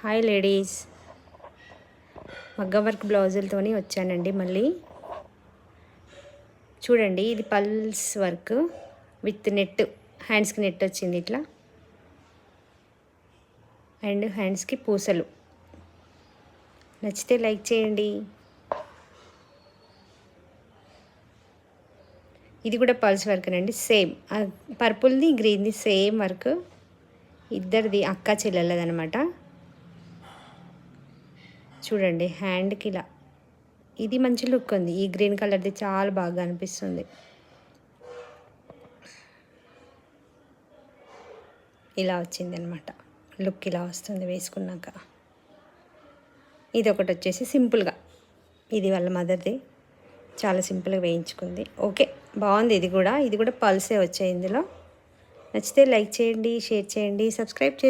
Hi ladies, మగ్గం work బ్లౌజులతోని వచ్చానండి మళ్ళీ. చూడండి, ఇది పల్స్ వర్క్ విత్ నెట్, హ్యాండ్స్కి నెట్ వచ్చింది ఇట్లా, అండ్ హ్యాండ్స్కి పూసలు. నచ్చితే లైక్ చేయండి. ఇది కూడా పల్స్ వర్క్ అండి, సేమ్ పర్పుల్ది గ్రీన్ది సేమ్ వర్క్, ఇద్దరిది అక్క చెల్లెలదనమాట. చూడండి హ్యాండ్కి ఇలా, ఇది మంచి లుక్ ఉంది. ఈ గ్రీన్ కలర్ది చాలా బాగా అనిపిస్తుంది. ఇలా వచ్చింది అనమాట లుక్, ఇలా వస్తుంది వేసుకున్నాక. ఇది ఒకటి వచ్చేసి సింపుల్గా, ఇది వాళ్ళ మదర్ది, చాలా సింపుల్గా వేయించుకుంది. ఓకే, బాగుంది. ఇది కూడా పల్సే వచ్చాయి ఇందులో. నచ్చితే లైక్ చేయండి, షేర్ చేయండి, సబ్స్క్రైబ్ చేయండి.